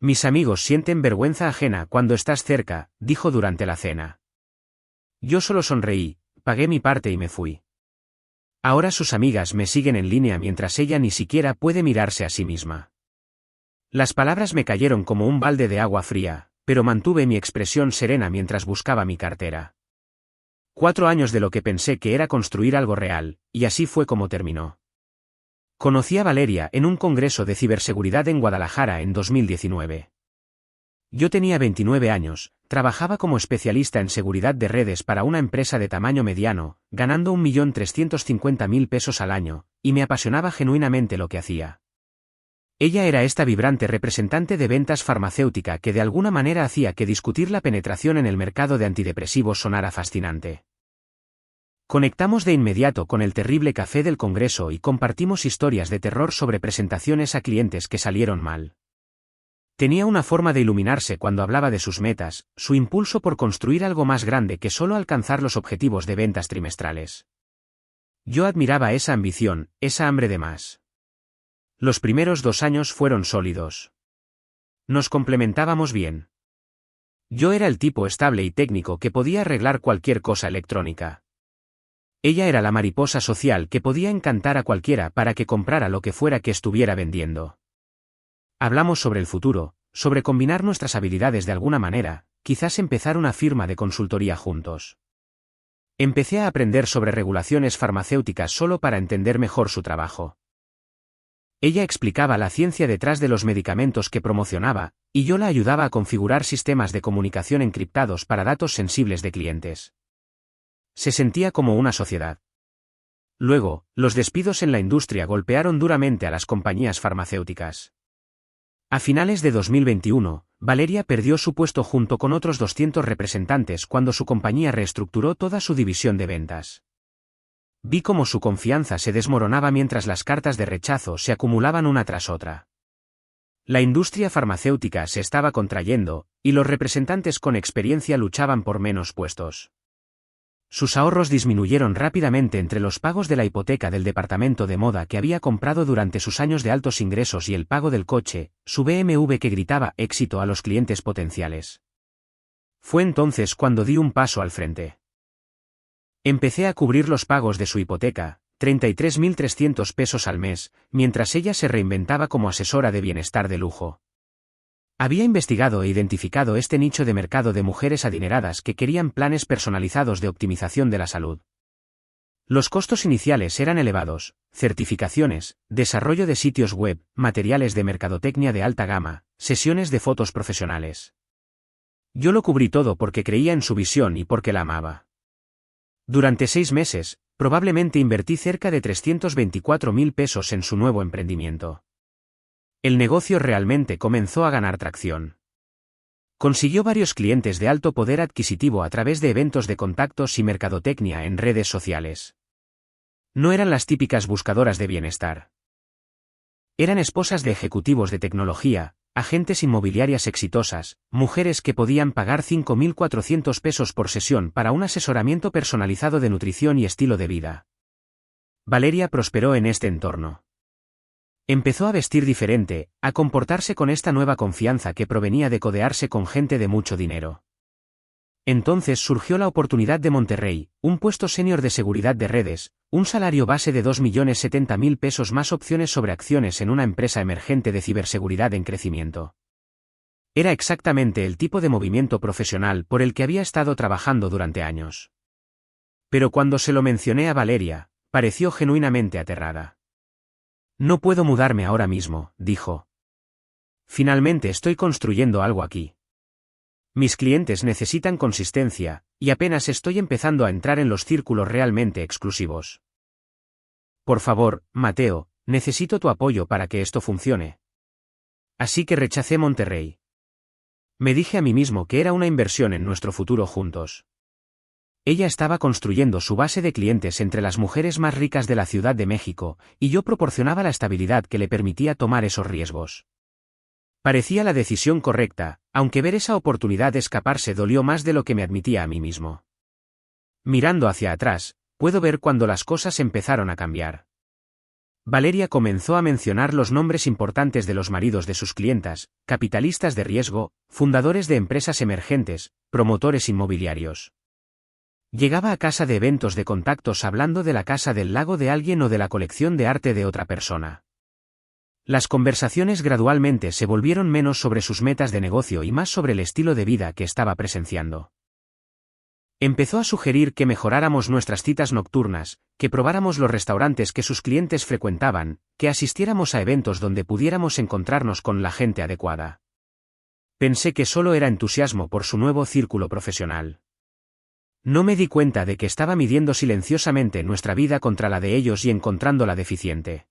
Mis amigos sienten vergüenza ajena cuando estás cerca, dijo durante la cena. Yo solo sonreí, pagué mi parte y me fui. Ahora sus amigas me siguen en línea mientras ella ni siquiera puede mirarse a sí misma. Las palabras me cayeron como un balde de agua fría, pero mantuve mi expresión serena mientras buscaba mi cartera. 4 años de lo que pensé que era construir algo real, y así fue como terminó. Conocí a Valeria en un congreso de ciberseguridad en Guadalajara en 2019. Yo tenía 29 años, trabajaba como especialista en seguridad de redes para una empresa de tamaño mediano, ganando 1.350.000 pesos al año, y me apasionaba genuinamente lo que hacía. Ella era esta vibrante representante de ventas farmacéutica que de alguna manera hacía que discutir la penetración en el mercado de antidepresivos sonara fascinante. Conectamos de inmediato con el terrible café del Congreso y compartimos historias de terror sobre presentaciones a clientes que salieron mal. Tenía una forma de iluminarse cuando hablaba de sus metas, su impulso por construir algo más grande que solo alcanzar los objetivos de ventas trimestrales. Yo admiraba esa ambición, esa hambre de más. Los primeros 2 años fueron sólidos. Nos complementábamos bien. Yo era el tipo estable y técnico que podía arreglar cualquier cosa electrónica. Ella era la mariposa social que podía encantar a cualquiera para que comprara lo que fuera que estuviera vendiendo. Hablamos sobre el futuro, sobre combinar nuestras habilidades de alguna manera, quizás empezar una firma de consultoría juntos. Empecé a aprender sobre regulaciones farmacéuticas solo para entender mejor su trabajo. Ella explicaba la ciencia detrás de los medicamentos que promocionaba, y yo la ayudaba a configurar sistemas de comunicación encriptados para datos sensibles de clientes. Se sentía como una sociedad. Luego, los despidos en la industria golpearon duramente a las compañías farmacéuticas. A finales de 2021, Valeria perdió su puesto junto con otros 200 representantes cuando su compañía reestructuró toda su división de ventas. Vi cómo su confianza se desmoronaba mientras las cartas de rechazo se acumulaban una tras otra. La industria farmacéutica se estaba contrayendo, y los representantes con experiencia luchaban por menos puestos. Sus ahorros disminuyeron rápidamente entre los pagos de la hipoteca del departamento de moda que había comprado durante sus años de altos ingresos y el pago del coche, su BMW que gritaba éxito a los clientes potenciales. Fue entonces cuando di un paso al frente. Empecé a cubrir los pagos de su hipoteca, 33.300 pesos al mes, mientras ella se reinventaba como asesora de bienestar de lujo. Había investigado e identificado este nicho de mercado de mujeres adineradas que querían planes personalizados de optimización de la salud. Los costos iniciales eran elevados: certificaciones, desarrollo de sitios web, materiales de mercadotecnia de alta gama, sesiones de fotos profesionales. Yo lo cubrí todo porque creía en su visión y porque la amaba. Durante 6 meses, probablemente invertí cerca de 324.000 pesos en su nuevo emprendimiento. El negocio realmente comenzó a ganar tracción. Consiguió varios clientes de alto poder adquisitivo a través de eventos de contactos y mercadotecnia en redes sociales. No eran las típicas buscadoras de bienestar. Eran esposas de ejecutivos de tecnología, agentes inmobiliarias exitosas, mujeres que podían pagar 5.400 pesos por sesión para un asesoramiento personalizado de nutrición y estilo de vida. Valeria prosperó en este entorno. Empezó a vestir diferente, a comportarse con esta nueva confianza que provenía de codearse con gente de mucho dinero. Entonces surgió la oportunidad de Monterrey, un puesto senior de seguridad de redes, un salario base de 2.070.000 pesos más opciones sobre acciones en una empresa emergente de ciberseguridad en crecimiento. Era exactamente el tipo de movimiento profesional por el que había estado trabajando durante años. Pero cuando se lo mencioné a Valeria, pareció genuinamente aterrada. No puedo mudarme ahora mismo, dijo. Finalmente estoy construyendo algo aquí. Mis clientes necesitan consistencia, y apenas estoy empezando a entrar en los círculos realmente exclusivos. Por favor, Mateo, necesito tu apoyo para que esto funcione. Así que rechacé Monterrey. Me dije a mí mismo que era una inversión en nuestro futuro juntos. Ella estaba construyendo su base de clientes entre las mujeres más ricas de la Ciudad de México, y yo proporcionaba la estabilidad que le permitía tomar esos riesgos. Parecía la decisión correcta, aunque ver esa oportunidad escaparse dolió más de lo que me admitía a mí mismo. Mirando hacia atrás, puedo ver cuando las cosas empezaron a cambiar. Valeria comenzó a mencionar los nombres importantes de los maridos de sus clientas, capitalistas de riesgo, fundadores de empresas emergentes, promotores inmobiliarios. Llegaba a casa de eventos de contactos hablando de la casa del lago de alguien o de la colección de arte de otra persona. Las conversaciones gradualmente se volvieron menos sobre sus metas de negocio y más sobre el estilo de vida que estaba presenciando. Empezó a sugerir que mejoráramos nuestras citas nocturnas, que probáramos los restaurantes que sus clientes frecuentaban, que asistiéramos a eventos donde pudiéramos encontrarnos con la gente adecuada. Pensé que solo era entusiasmo por su nuevo círculo profesional. No me di cuenta de que estaba midiendo silenciosamente nuestra vida contra la de ellos y encontrándola deficiente.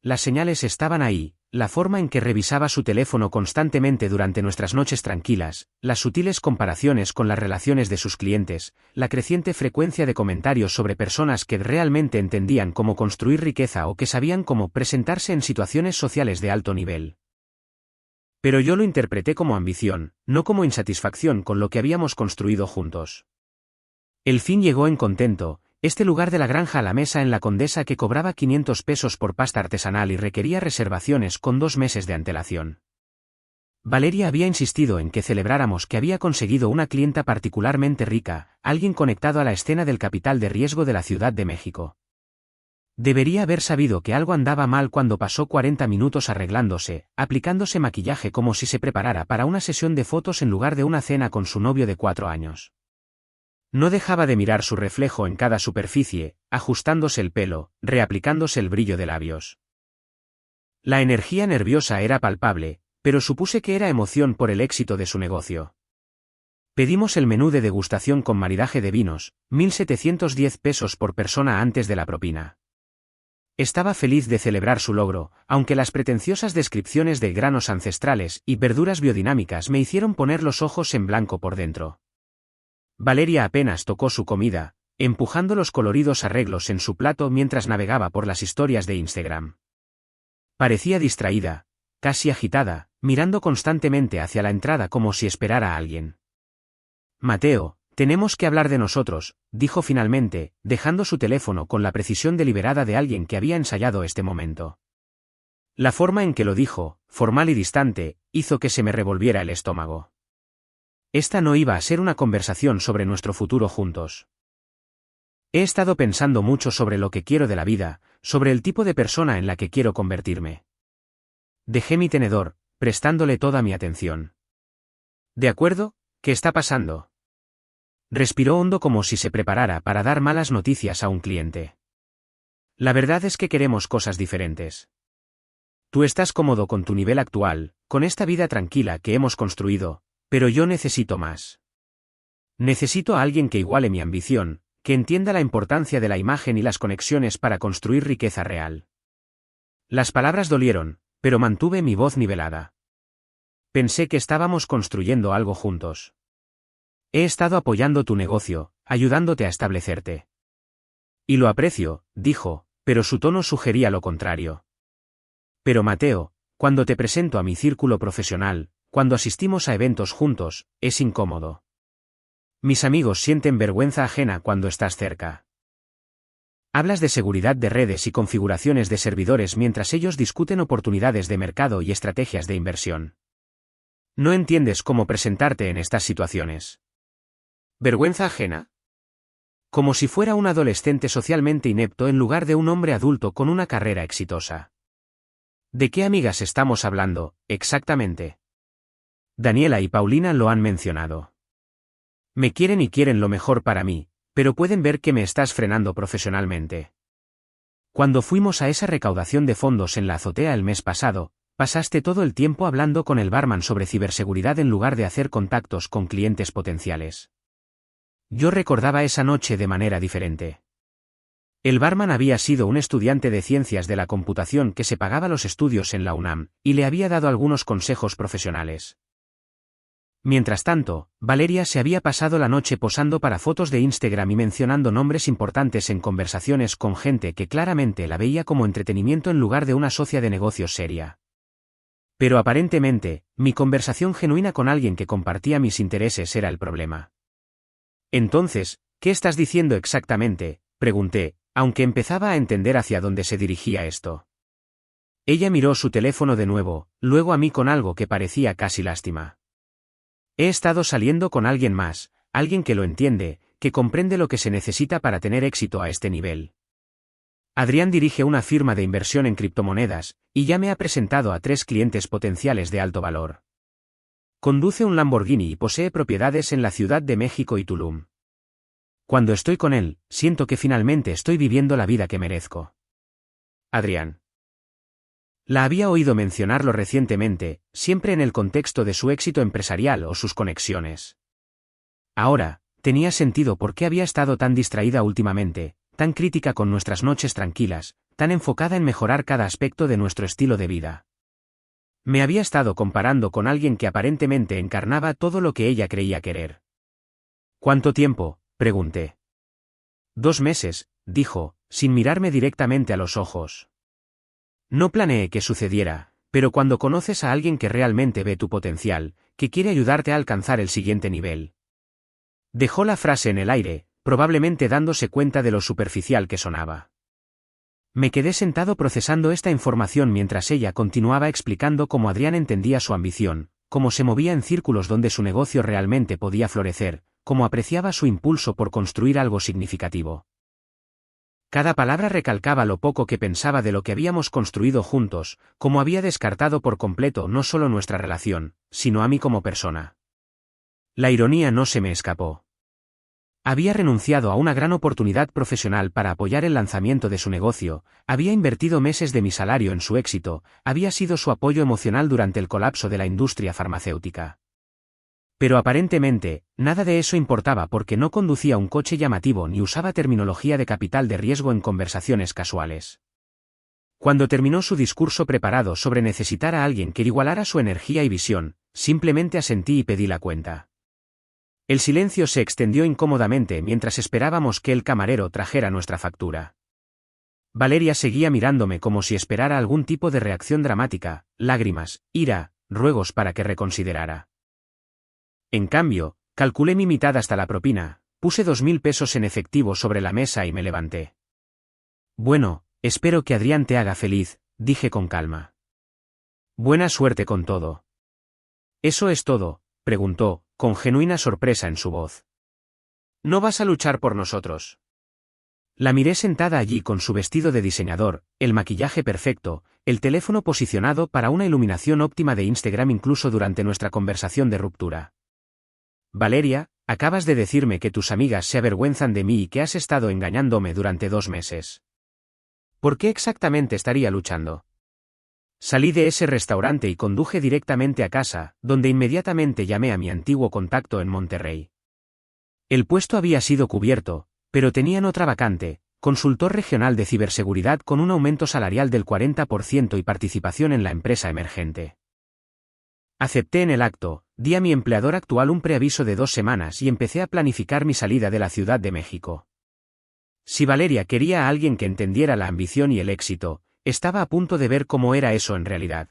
Las señales estaban ahí, la forma en que revisaba su teléfono constantemente durante nuestras noches tranquilas, las sutiles comparaciones con las relaciones de sus clientes, la creciente frecuencia de comentarios sobre personas que realmente entendían cómo construir riqueza o que sabían cómo presentarse en situaciones sociales de alto nivel. Pero yo lo interpreté como ambición, no como insatisfacción con lo que habíamos construido juntos. El fin llegó en contento. Este lugar de la granja a la mesa en la Condesa que cobraba 500 pesos por pasta artesanal y requería reservaciones con 2 meses de antelación. Valeria había insistido en que celebráramos que había conseguido una clienta particularmente rica, alguien conectado a la escena del capital de riesgo de la Ciudad de México. Debería haber sabido que algo andaba mal cuando pasó 40 minutos arreglándose, aplicándose maquillaje como si se preparara para una sesión de fotos en lugar de una cena con su novio de 4 años. No dejaba de mirar su reflejo en cada superficie, ajustándose el pelo, reaplicándose el brillo de labios. La energía nerviosa era palpable, pero supuse que era emoción por el éxito de su negocio. Pedimos el menú de degustación con maridaje de vinos, 1.710 pesos por persona antes de la propina. Estaba feliz de celebrar su logro, aunque las pretenciosas descripciones de granos ancestrales y verduras biodinámicas me hicieron poner los ojos en blanco por dentro. Valeria apenas tocó su comida, empujando los coloridos arreglos en su plato mientras navegaba por las historias de Instagram. Parecía distraída, casi agitada, mirando constantemente hacia la entrada como si esperara a alguien. Mateo, tenemos que hablar de nosotros, dijo finalmente, dejando su teléfono con la precisión deliberada de alguien que había ensayado este momento. La forma en que lo dijo, formal y distante, hizo que se me revolviera el estómago. Esta no iba a ser una conversación sobre nuestro futuro juntos. He estado pensando mucho sobre lo que quiero de la vida, sobre el tipo de persona en la que quiero convertirme. Dejé mi tenedor, prestándole toda mi atención. ¿De acuerdo? ¿Qué está pasando? Respiró hondo como si se preparara para dar malas noticias a un cliente. La verdad es que queremos cosas diferentes. Tú estás cómodo con tu nivel actual, con esta vida tranquila que hemos construido, pero yo necesito más. Necesito a alguien que iguale mi ambición, que entienda la importancia de la imagen y las conexiones para construir riqueza real. Las palabras dolieron, pero mantuve mi voz nivelada. Pensé que estábamos construyendo algo juntos. He estado apoyando tu negocio, ayudándote a establecerte. Y lo aprecio, dijo, pero su tono sugería lo contrario. Pero Mateo, cuando te presento a mi círculo profesional, cuando asistimos a eventos juntos, es incómodo. Mis amigos sienten vergüenza ajena cuando estás cerca. Hablas de seguridad de redes y configuraciones de servidores mientras ellos discuten oportunidades de mercado y estrategias de inversión. No entiendes cómo presentarte en estas situaciones. ¿Vergüenza ajena? Como si fuera un adolescente socialmente inepto en lugar de un hombre adulto con una carrera exitosa. ¿De qué amigas estamos hablando, exactamente? Daniela y Paulina lo han mencionado. Me quieren y quieren lo mejor para mí, pero pueden ver que me estás frenando profesionalmente. Cuando fuimos a esa recaudación de fondos en la azotea el mes pasado, pasaste todo el tiempo hablando con el barman sobre ciberseguridad en lugar de hacer contactos con clientes potenciales. Yo recordaba esa noche de manera diferente. El barman había sido un estudiante de ciencias de la computación que se pagaba los estudios en la UNAM, y le había dado algunos consejos profesionales. Mientras tanto, Valeria se había pasado la noche posando para fotos de Instagram y mencionando nombres importantes en conversaciones con gente que claramente la veía como entretenimiento en lugar de una socia de negocios seria. Pero aparentemente, mi conversación genuina con alguien que compartía mis intereses era el problema. Entonces, ¿qué estás diciendo exactamente?, pregunté, aunque empezaba a entender hacia dónde se dirigía esto. Ella miró su teléfono de nuevo, luego a mí con algo que parecía casi lástima. He estado saliendo con alguien más, alguien que lo entiende, que comprende lo que se necesita para tener éxito a este nivel. Adrián dirige una firma de inversión en criptomonedas, y ya me ha presentado a 3 clientes potenciales de alto valor. Conduce un Lamborghini y posee propiedades en la Ciudad de México y Tulum. Cuando estoy con él, siento que finalmente estoy viviendo la vida que merezco. Adrián. La había oído mencionarlo recientemente, siempre en el contexto de su éxito empresarial o sus conexiones. Ahora, tenía sentido por qué había estado tan distraída últimamente, tan crítica con nuestras noches tranquilas, tan enfocada en mejorar cada aspecto de nuestro estilo de vida. Me había estado comparando con alguien que aparentemente encarnaba todo lo que ella creía querer. ¿Cuánto tiempo?, pregunté. 2 meses, dijo, sin mirarme directamente a los ojos. No planeé que sucediera, pero cuando conoces a alguien que realmente ve tu potencial, que quiere ayudarte a alcanzar el siguiente nivel. Dejó la frase en el aire, probablemente dándose cuenta de lo superficial que sonaba. Me quedé sentado procesando esta información mientras ella continuaba explicando cómo Adrián entendía su ambición, cómo se movía en círculos donde su negocio realmente podía florecer, cómo apreciaba su impulso por construir algo significativo. Cada palabra recalcaba lo poco que pensaba de lo que habíamos construido juntos, cómo había descartado por completo no solo nuestra relación, sino a mí como persona. La ironía no se me escapó. Había renunciado a una gran oportunidad profesional para apoyar el lanzamiento de su negocio, había invertido meses de mi salario en su éxito, había sido su apoyo emocional durante el colapso de la industria farmacéutica. Pero aparentemente, nada de eso importaba porque no conducía un coche llamativo ni usaba terminología de capital de riesgo en conversaciones casuales. Cuando terminó su discurso preparado sobre necesitar a alguien que igualara su energía y visión, simplemente asentí y pedí la cuenta. El silencio se extendió incómodamente mientras esperábamos que el camarero trajera nuestra factura. Valeria seguía mirándome como si esperara algún tipo de reacción dramática, lágrimas, ira, ruegos para que reconsiderara. En cambio, calculé mi mitad hasta la propina, puse 2.000 pesos en efectivo sobre la mesa y me levanté. Bueno, espero que Adrián te haga feliz, dije con calma. Buena suerte con todo. ¿Eso es todo?, preguntó, con genuina sorpresa en su voz. ¿No vas a luchar por nosotros? La miré sentada allí con su vestido de diseñador, el maquillaje perfecto, el teléfono posicionado para una iluminación óptima de Instagram incluso durante nuestra conversación de ruptura. Valeria, acabas de decirme que tus amigas se avergüenzan de mí y que has estado engañándome durante 2 meses. ¿Por qué exactamente estaría luchando? Salí de ese restaurante y conduje directamente a casa, donde inmediatamente llamé a mi antiguo contacto en Monterrey. El puesto había sido cubierto, pero tenían otra vacante, consultor regional de ciberseguridad con un aumento salarial del 40% y participación en la empresa emergente. Acepté en el acto, di a mi empleador actual un preaviso de 2 semanas y empecé a planificar mi salida de la Ciudad de México. Si Valeria quería a alguien que entendiera la ambición y el éxito, estaba a punto de ver cómo era eso en realidad.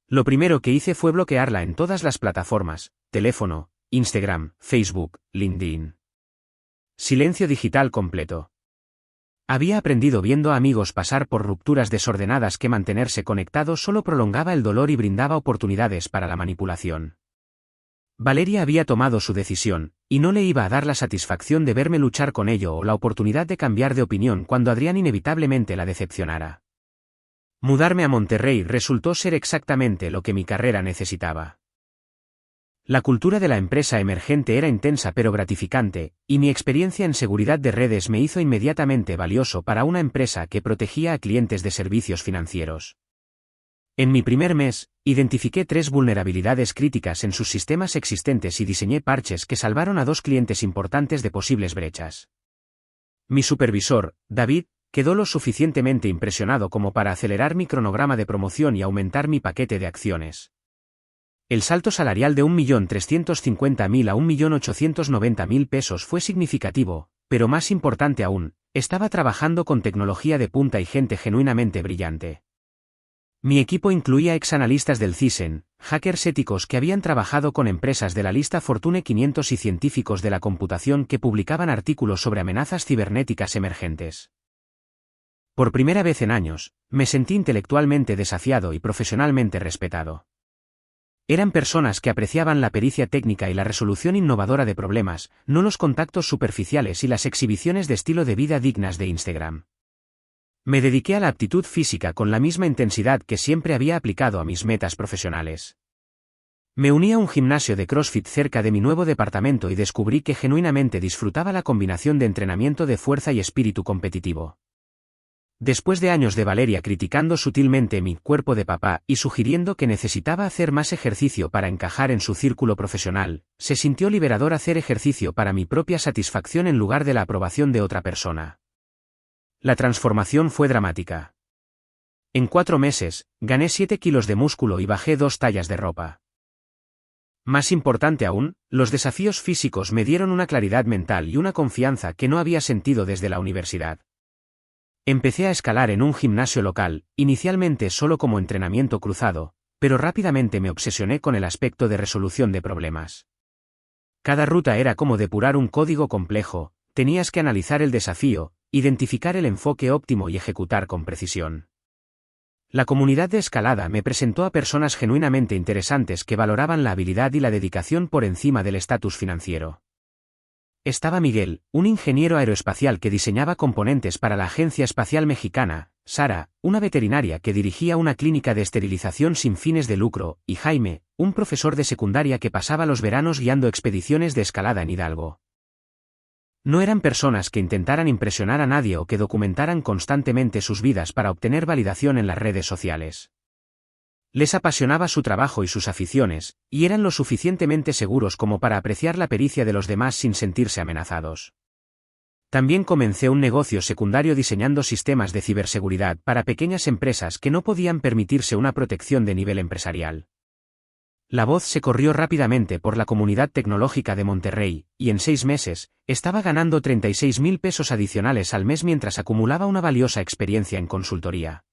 Lo primero que hice fue bloquearla en todas las plataformas, teléfono, Instagram, Facebook, LinkedIn. Silencio digital completo. Había aprendido viendo a amigos pasar por rupturas desordenadas que mantenerse conectado solo prolongaba el dolor y brindaba oportunidades para la manipulación. Valeria había tomado su decisión, y no le iba a dar la satisfacción de verme luchar con ello o la oportunidad de cambiar de opinión cuando Adrián inevitablemente la decepcionara. Mudarme a Monterrey resultó ser exactamente lo que mi carrera necesitaba. La cultura de la empresa emergente era intensa pero gratificante, y mi experiencia en seguridad de redes me hizo inmediatamente valioso para una empresa que protegía a clientes de servicios financieros. En mi primer mes, identifiqué 3 vulnerabilidades críticas en sus sistemas existentes y diseñé parches que salvaron a 2 clientes importantes de posibles brechas. Mi supervisor, David, quedó lo suficientemente impresionado como para acelerar mi cronograma de promoción y aumentar mi paquete de acciones. El salto salarial de 1.350.000 a 1.890.000 pesos fue significativo, pero más importante aún, estaba trabajando con tecnología de punta y gente genuinamente brillante. Mi equipo incluía exanalistas del CISEN, hackers éticos que habían trabajado con empresas de la lista Fortune 500 y científicos de la computación que publicaban artículos sobre amenazas cibernéticas emergentes. Por primera vez en años, me sentí intelectualmente desafiado y profesionalmente respetado. Eran personas que apreciaban la pericia técnica y la resolución innovadora de problemas, no los contactos superficiales y las exhibiciones de estilo de vida dignas de Instagram. Me dediqué a la aptitud física con la misma intensidad que siempre había aplicado a mis metas profesionales. Me uní a un gimnasio de CrossFit cerca de mi nuevo departamento y descubrí que genuinamente disfrutaba la combinación de entrenamiento de fuerza y espíritu competitivo. Después de años de Valeria criticando sutilmente mi cuerpo de papá y sugiriendo que necesitaba hacer más ejercicio para encajar en su círculo profesional, se sintió liberador hacer ejercicio para mi propia satisfacción en lugar de la aprobación de otra persona. La transformación fue dramática. En 4 meses, gané 7 kilos de músculo y bajé 2 tallas de ropa. Más importante aún, los desafíos físicos me dieron una claridad mental y una confianza que no había sentido desde la universidad. Empecé a escalar en un gimnasio local, inicialmente solo como entrenamiento cruzado, pero rápidamente me obsesioné con el aspecto de resolución de problemas. Cada ruta era como depurar un código complejo, tenías que analizar el desafío, identificar el enfoque óptimo y ejecutar con precisión. La comunidad de escalada me presentó a personas genuinamente interesantes que valoraban la habilidad y la dedicación por encima del estatus financiero. Estaba Miguel, un ingeniero aeroespacial que diseñaba componentes para la Agencia Espacial Mexicana, Sara, una veterinaria que dirigía una clínica de esterilización sin fines de lucro, y Jaime, un profesor de secundaria que pasaba los veranos guiando expediciones de escalada en Hidalgo. No eran personas que intentaran impresionar a nadie o que documentaran constantemente sus vidas para obtener validación en las redes sociales. Les apasionaba su trabajo y sus aficiones, y eran lo suficientemente seguros como para apreciar la pericia de los demás sin sentirse amenazados. También comencé un negocio secundario diseñando sistemas de ciberseguridad para pequeñas empresas que no podían permitirse una protección de nivel empresarial. La voz se corrió rápidamente por la comunidad tecnológica de Monterrey, y en 6 meses, estaba ganando 36,000 pesos adicionales al mes mientras acumulaba una valiosa experiencia en consultoría.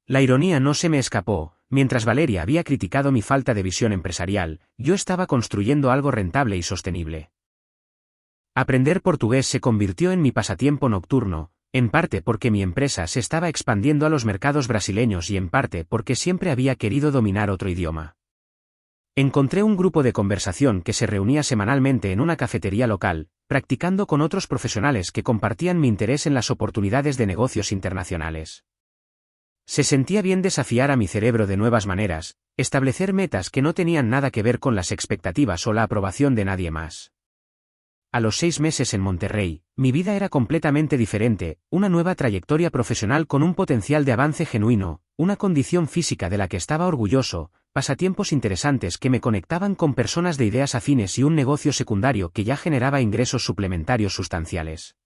La ironía no se me escapó, mientras Valeria había criticado mi falta de visión empresarial, yo estaba construyendo algo rentable y sostenible. Aprender portugués se convirtió en mi pasatiempo nocturno, en parte porque mi empresa se estaba expandiendo a los mercados brasileños y en parte porque siempre había querido dominar otro idioma. Encontré un grupo de conversación que se reunía semanalmente en una cafetería local, practicando con otros profesionales que compartían mi interés en las oportunidades de negocios internacionales. Se sentía bien desafiar a mi cerebro de nuevas maneras, establecer metas que no tenían nada que ver con las expectativas o la aprobación de nadie más. A los 6 meses en Monterrey, mi vida era completamente diferente, una nueva trayectoria profesional con un potencial de avance genuino, una condición física de la que estaba orgulloso, pasatiempos interesantes que me conectaban con personas de ideas afines y un negocio secundario que ya generaba ingresos suplementarios sustanciales.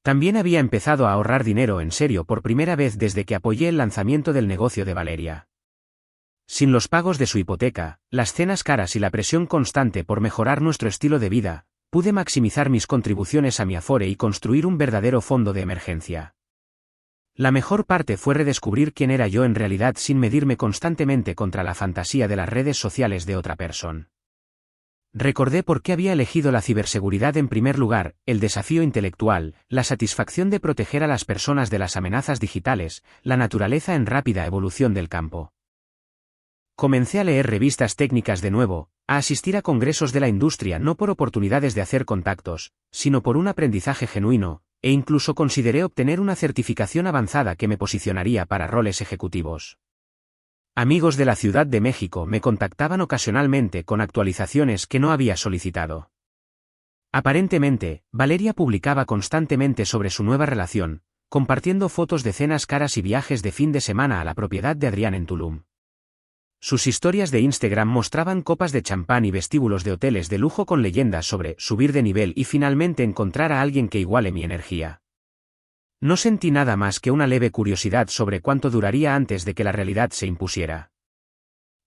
También había empezado a ahorrar dinero en serio por primera vez desde que apoyé el lanzamiento del negocio de Valeria. Sin los pagos de su hipoteca, las cenas caras y la presión constante por mejorar nuestro estilo de vida, pude maximizar mis contribuciones a mi Afore y construir un verdadero fondo de emergencia. La mejor parte fue redescubrir quién era yo en realidad sin medirme constantemente contra la fantasía de las redes sociales de otra persona. Recordé por qué había elegido la ciberseguridad en primer lugar, el desafío intelectual, la satisfacción de proteger a las personas de las amenazas digitales, la naturaleza en rápida evolución del campo. Comencé a leer revistas técnicas de nuevo, a asistir a congresos de la industria no por oportunidades de hacer contactos, sino por un aprendizaje genuino, e incluso consideré obtener una certificación avanzada que me posicionaría para roles ejecutivos. Amigos de la Ciudad de México me contactaban ocasionalmente con actualizaciones que no había solicitado. Aparentemente, Valeria publicaba constantemente sobre su nueva relación, compartiendo fotos de cenas caras y viajes de fin de semana a la propiedad de Adrián en Tulum. Sus historias de Instagram mostraban copas de champán y vestíbulos de hoteles de lujo con leyendas sobre subir de nivel y finalmente encontrar a alguien que iguale mi energía. No sentí nada más que una leve curiosidad sobre cuánto duraría antes de que la realidad se impusiera.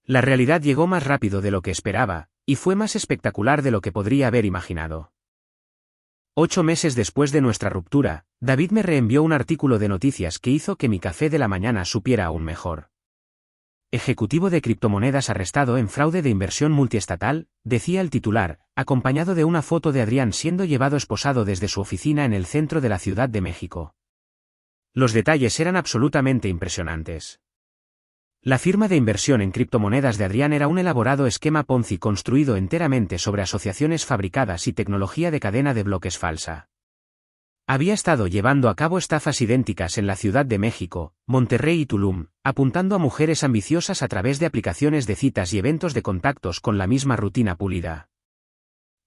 La realidad llegó más rápido de lo que esperaba, y fue más espectacular de lo que podría haber imaginado. 8 meses después de nuestra ruptura, David me reenvió un artículo de noticias que hizo que mi café de la mañana supiera aún mejor. Ejecutivo de criptomonedas arrestado en fraude de inversión multiestatal, decía el titular, acompañado de una foto de Adrián siendo llevado esposado desde su oficina en el centro de la Ciudad de México. Los detalles eran absolutamente impresionantes. La firma de inversión en criptomonedas de Adrián era un elaborado esquema Ponzi construido enteramente sobre asociaciones fabricadas y tecnología de cadena de bloques falsa. Había estado llevando a cabo estafas idénticas en la Ciudad de México, Monterrey y Tulum, apuntando a mujeres ambiciosas a través de aplicaciones de citas y eventos de contactos con la misma rutina pulida.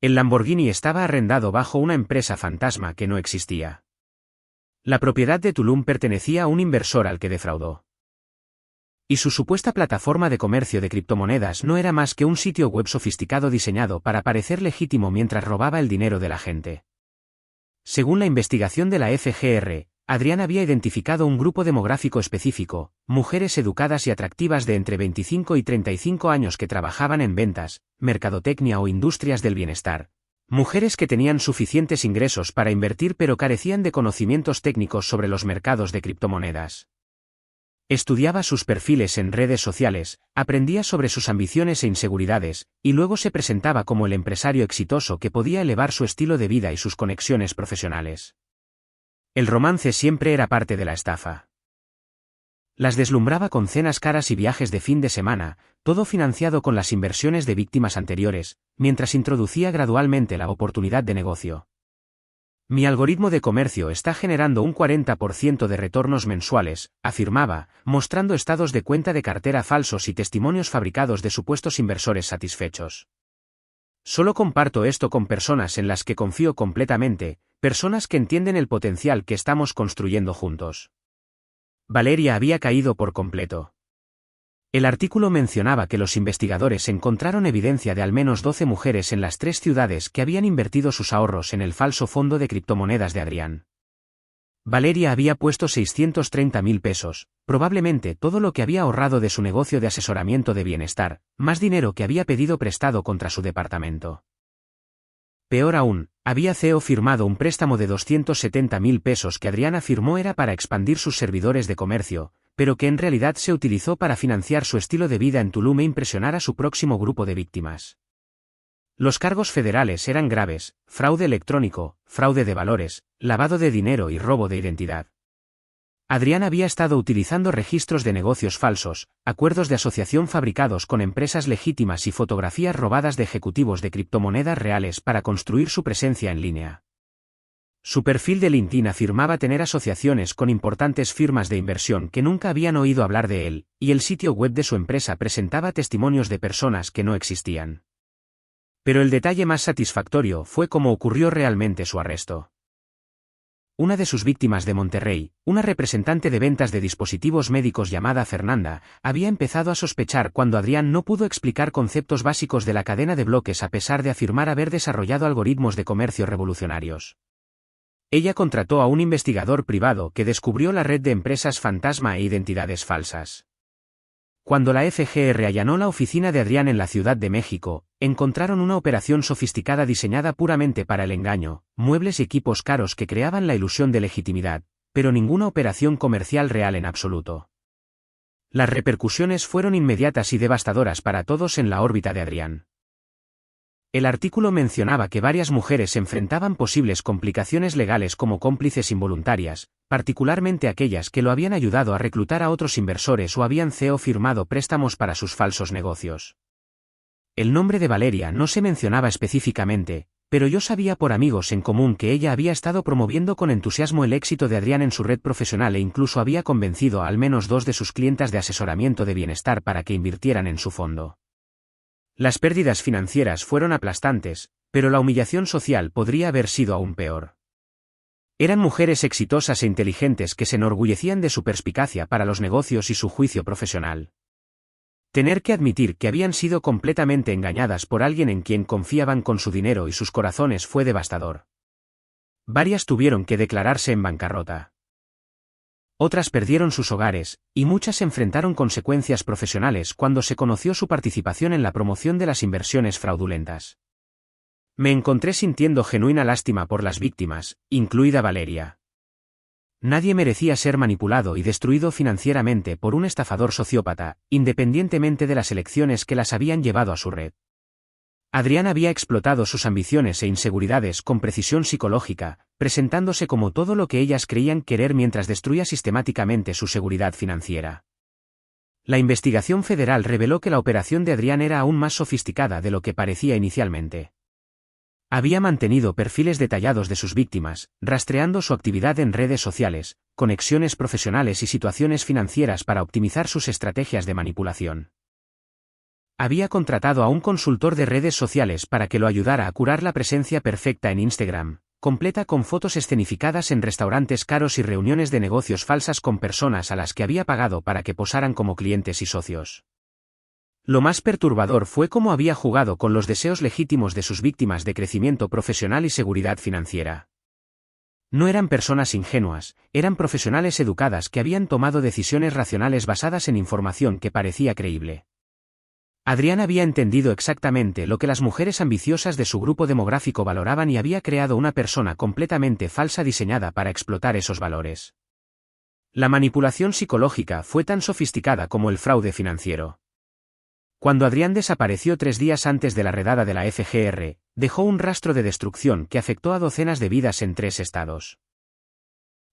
El Lamborghini estaba arrendado bajo una empresa fantasma que no existía. La propiedad de Tulum pertenecía a un inversor al que defraudó. Y su supuesta plataforma de comercio de criptomonedas no era más que un sitio web sofisticado diseñado para parecer legítimo mientras robaba el dinero de la gente. Según la investigación de la FGR, Adrián había identificado un grupo demográfico específico, mujeres educadas y atractivas de entre 25 y 35 años que trabajaban en ventas, mercadotecnia o industrias del bienestar. Mujeres que tenían suficientes ingresos para invertir pero carecían de conocimientos técnicos sobre los mercados de criptomonedas. Estudiaba sus perfiles en redes sociales, aprendía sobre sus ambiciones e inseguridades, y luego se presentaba como el empresario exitoso que podía elevar su estilo de vida y sus conexiones profesionales. El romance siempre era parte de la estafa. Las deslumbraba con cenas caras y viajes de fin de semana, todo financiado con las inversiones de víctimas anteriores, mientras introducía gradualmente la oportunidad de negocio. Mi algoritmo de comercio está generando un 40% de retornos mensuales, afirmaba, mostrando estados de cuenta de cartera falsos y testimonios fabricados de supuestos inversores satisfechos. Solo comparto esto con personas en las que confío completamente, personas que entienden el potencial que estamos construyendo juntos. Valeria había caído por completo. El artículo mencionaba que los investigadores encontraron evidencia de al menos 12 mujeres en las 3 ciudades que habían invertido sus ahorros en el falso fondo de criptomonedas de Adrián. Valeria había puesto 630.000 pesos, probablemente todo lo que había ahorrado de su negocio de asesoramiento de bienestar, más dinero que había pedido prestado contra su departamento. Peor aún, había CEO firmado un préstamo de 270.000 pesos que Adrián afirmó era para expandir sus servidores de comercio, pero que en realidad se utilizó para financiar su estilo de vida en Tulum e impresionar a su próximo grupo de víctimas. Los cargos federales eran graves: fraude electrónico, fraude de valores, lavado de dinero y robo de identidad. Adrián había estado utilizando registros de negocios falsos, acuerdos de asociación fabricados con empresas legítimas y fotografías robadas de ejecutivos de criptomonedas reales para construir su presencia en línea. Su perfil de LinkedIn afirmaba tener asociaciones con importantes firmas de inversión que nunca habían oído hablar de él, y el sitio web de su empresa presentaba testimonios de personas que no existían. Pero el detalle más satisfactorio fue cómo ocurrió realmente su arresto. Una de sus víctimas de Monterrey, una representante de ventas de dispositivos médicos llamada Fernanda, había empezado a sospechar cuando Adrián no pudo explicar conceptos básicos de la cadena de bloques a pesar de afirmar haber desarrollado algoritmos de comercio revolucionarios. Ella contrató a un investigador privado que descubrió la red de empresas fantasma e identidades falsas. Cuando la FGR allanó la oficina de Adrián en la Ciudad de México, encontraron una operación sofisticada diseñada puramente para el engaño, muebles y equipos caros que creaban la ilusión de legitimidad, pero ninguna operación comercial real en absoluto. Las repercusiones fueron inmediatas y devastadoras para todos en la órbita de Adrián. El artículo mencionaba que varias mujeres enfrentaban posibles complicaciones legales como cómplices involuntarias, particularmente aquellas que lo habían ayudado a reclutar a otros inversores o habían firmado préstamos para sus falsos negocios. El nombre de Valeria no se mencionaba específicamente, pero yo sabía por amigos en común que ella había estado promoviendo con entusiasmo el éxito de Adrián en su red profesional e incluso había convencido a al menos 2 de sus clientas de asesoramiento de bienestar para que invirtieran en su fondo. Las pérdidas financieras fueron aplastantes, pero la humillación social podría haber sido aún peor. Eran mujeres exitosas e inteligentes que se enorgullecían de su perspicacia para los negocios y su juicio profesional. Tener que admitir que habían sido completamente engañadas por alguien en quien confiaban con su dinero y sus corazones fue devastador. Varias tuvieron que declararse en bancarrota. Otras perdieron sus hogares, y muchas enfrentaron consecuencias profesionales cuando se conoció su participación en la promoción de las inversiones fraudulentas. Me encontré sintiendo genuina lástima por las víctimas, incluida Valeria. Nadie merecía ser manipulado y destruido financieramente por un estafador sociópata, independientemente de las elecciones que las habían llevado a su red. Adrián había explotado sus ambiciones e inseguridades con precisión psicológica, presentándose como todo lo que ellas creían querer mientras destruía sistemáticamente su seguridad financiera. La investigación federal reveló que la operación de Adrián era aún más sofisticada de lo que parecía inicialmente. Había mantenido perfiles detallados de sus víctimas, rastreando su actividad en redes sociales, conexiones profesionales y situaciones financieras para optimizar sus estrategias de manipulación. Había contratado a un consultor de redes sociales para que lo ayudara a curar la presencia perfecta en Instagram, completa con fotos escenificadas en restaurantes caros y reuniones de negocios falsas con personas a las que había pagado para que posaran como clientes y socios. Lo más perturbador fue cómo había jugado con los deseos legítimos de sus víctimas de crecimiento profesional y seguridad financiera. No eran personas ingenuas, eran profesionales educadas que habían tomado decisiones racionales basadas en información que parecía creíble. Adrián había entendido exactamente lo que las mujeres ambiciosas de su grupo demográfico valoraban y había creado una persona completamente falsa diseñada para explotar esos valores. La manipulación psicológica fue tan sofisticada como el fraude financiero. Cuando Adrián desapareció 3 días antes de la redada de la FGR, dejó un rastro de destrucción que afectó a docenas de vidas en 3 estados.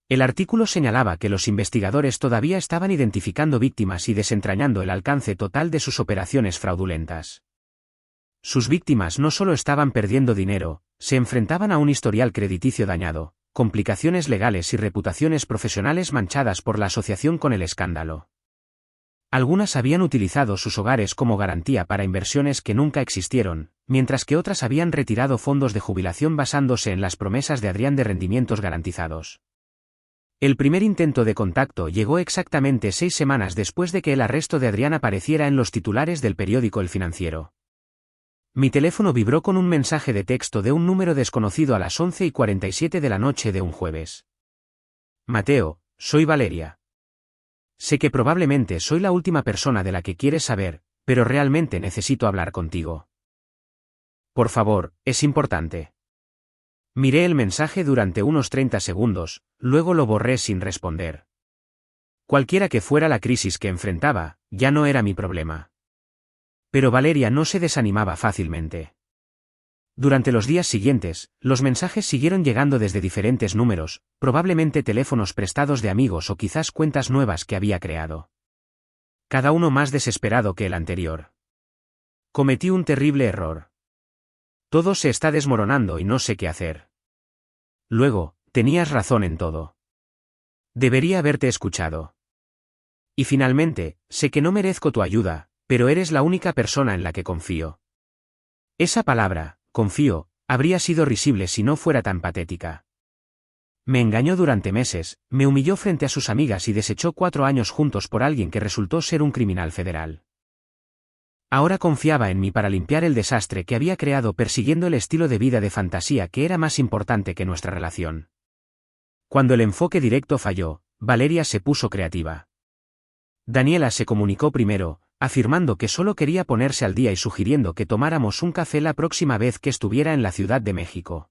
El artículo señalaba que los investigadores todavía estaban identificando víctimas y desentrañando el alcance total de sus operaciones fraudulentas. Sus víctimas no solo estaban perdiendo dinero, se enfrentaban a un historial crediticio dañado, complicaciones legales y reputaciones profesionales manchadas por la asociación con el escándalo. Algunas habían utilizado sus hogares como garantía para inversiones que nunca existieron, mientras que otras habían retirado fondos de jubilación basándose en las promesas de Adrián de rendimientos garantizados. El primer intento de contacto llegó exactamente 6 semanas después de que el arresto de Adrián apareciera en los titulares del periódico El Financiero. Mi teléfono vibró con un mensaje de texto de un número desconocido a las 11:47 de la noche de un jueves. Mateo, soy Valeria. Sé que probablemente soy la última persona de la que quieres saber, pero realmente necesito hablar contigo. Por favor, es importante. Miré el mensaje durante unos 30 segundos, luego lo borré sin responder. Cualquiera que fuera la crisis que enfrentaba, ya no era mi problema. Pero Valeria no se desanimaba fácilmente. Durante los días siguientes, los mensajes siguieron llegando desde diferentes números, probablemente teléfonos prestados de amigos o quizás cuentas nuevas que había creado. Cada uno más desesperado que el anterior. Cometí un terrible error. Todo se está desmoronando y no sé qué hacer. Luego, tenías razón en todo. Debería haberte escuchado. Y finalmente, sé que no merezco tu ayuda, pero eres la única persona en la que confío. Esa palabra, confío, habría sido risible si no fuera tan patética. Me engañó durante meses, me humilló frente a sus amigas y desechó 4 años juntos por alguien que resultó ser un criminal federal. Ahora confiaba en mí para limpiar el desastre que había creado persiguiendo el estilo de vida de fantasía que era más importante que nuestra relación. Cuando el enfoque directo falló, Valeria se puso creativa. Daniela se comunicó primero, afirmando que solo quería ponerse al día y sugiriendo que tomáramos un café la próxima vez que estuviera en la Ciudad de México.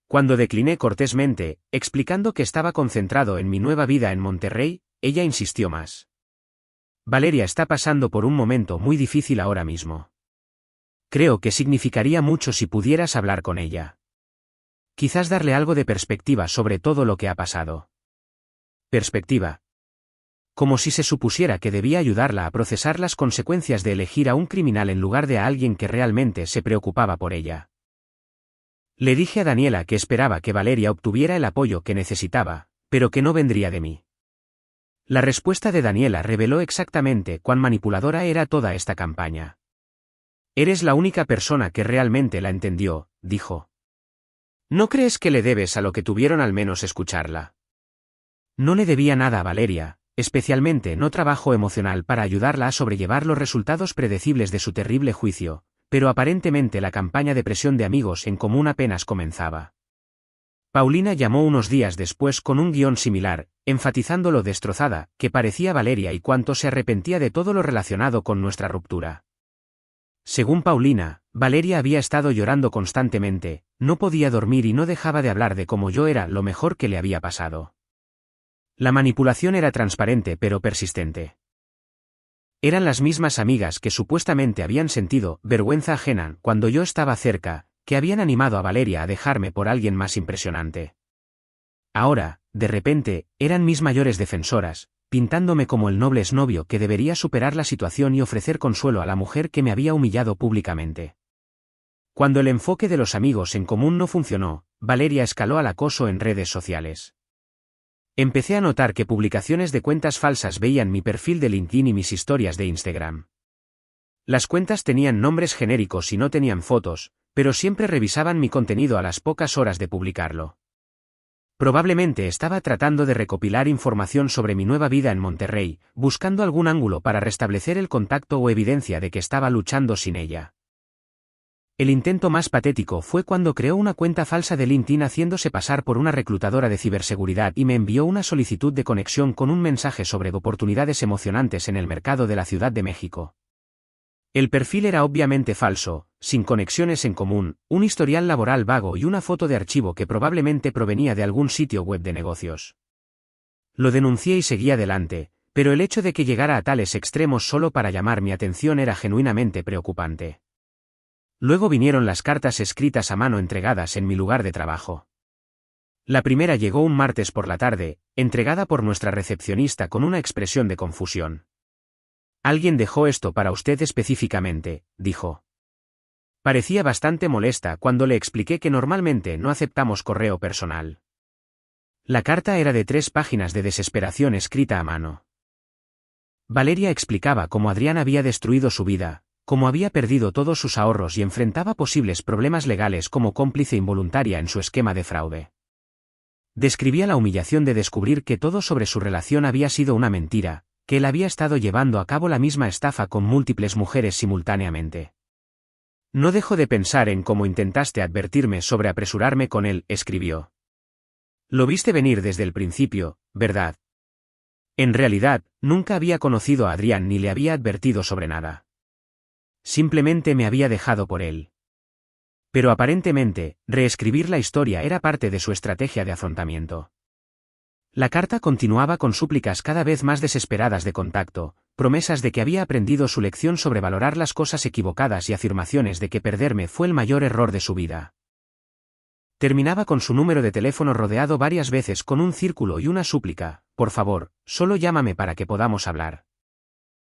Cuando decliné cortésmente, explicando que estaba concentrado en mi nueva vida en Monterrey, ella insistió más. Valeria está pasando por un momento muy difícil ahora mismo. Creo que significaría mucho si pudieras hablar con ella. Quizás darle algo de perspectiva sobre todo lo que ha pasado. Perspectiva. Como si se supusiera que debía ayudarla a procesar las consecuencias de elegir a un criminal en lugar de a alguien que realmente se preocupaba por ella. Le dije a Daniela que esperaba que Valeria obtuviera el apoyo que necesitaba, pero que no vendría de mí. La respuesta de Daniela reveló exactamente cuán manipuladora era toda esta campaña. Eres la única persona que realmente la entendió, dijo. ¿No crees que le debes a lo que tuvieron al menos escucharla? No le debía nada a Valeria, especialmente no trabajo emocional para ayudarla a sobrellevar los resultados predecibles de su terrible juicio, pero aparentemente la campaña de presión de amigos en común apenas comenzaba. Paulina llamó unos días después con un guión similar, enfatizando lo destrozada que parecía Valeria y cuánto se arrepentía de todo lo relacionado con nuestra ruptura. Según Paulina, Valeria había estado llorando constantemente, no podía dormir y no dejaba de hablar de cómo yo era lo mejor que le había pasado. La manipulación era transparente pero persistente. Eran las mismas amigas que supuestamente habían sentido vergüenza ajena cuando yo estaba cerca, que habían animado a Valeria a dejarme por alguien más impresionante. Ahora, de repente, eran mis mayores defensoras, pintándome como el noble exnovio que debería superar la situación y ofrecer consuelo a la mujer que me había humillado públicamente. Cuando el enfoque de los amigos en común no funcionó, Valeria escaló al acoso en redes sociales. Empecé a notar que publicaciones de cuentas falsas veían mi perfil de LinkedIn y mis historias de Instagram. Las cuentas tenían nombres genéricos y no tenían fotos, pero siempre revisaban mi contenido a las pocas horas de publicarlo. Probablemente estaba tratando de recopilar información sobre mi nueva vida en Monterrey, buscando algún ángulo para restablecer el contacto o evidencia de que estaba luchando sin ella. El intento más patético fue cuando creó una cuenta falsa de LinkedIn haciéndose pasar por una reclutadora de ciberseguridad y me envió una solicitud de conexión con un mensaje sobre oportunidades emocionantes en el mercado de la Ciudad de México. El perfil era obviamente falso, sin conexiones en común, un historial laboral vago y una foto de archivo que probablemente provenía de algún sitio web de negocios. Lo denuncié y seguí adelante, pero el hecho de que llegara a tales extremos solo para llamar mi atención era genuinamente preocupante. Luego vinieron las cartas escritas a mano entregadas en mi lugar de trabajo. La primera llegó un martes por la tarde, entregada por nuestra recepcionista con una expresión de confusión. «Alguien dejó esto para usted específicamente», dijo. Parecía bastante molesta cuando le expliqué que normalmente no aceptamos correo personal. La carta era de 3 páginas de desesperación escrita a mano. Valeria explicaba cómo Adrián había destruido su vida, cómo había perdido todos sus ahorros y enfrentaba posibles problemas legales como cómplice involuntaria en su esquema de fraude. Describía la humillación de descubrir que todo sobre su relación había sido una mentira, que él había estado llevando a cabo la misma estafa con múltiples mujeres simultáneamente. «No dejo de pensar en cómo intentaste advertirme sobre apresurarme con él», escribió. «Lo viste venir desde el principio, ¿verdad? En realidad, nunca había conocido a Adrián ni le había advertido sobre nada. Simplemente me había dejado por él». Pero aparentemente, reescribir la historia era parte de su estrategia de afrontamiento. La carta continuaba con súplicas cada vez más desesperadas de contacto, promesas de que había aprendido su lección sobre valorar las cosas equivocadas y afirmaciones de que perderme fue el mayor error de su vida. Terminaba con su número de teléfono rodeado varias veces con un círculo y una súplica: «Por favor, solo llámame para que podamos hablar».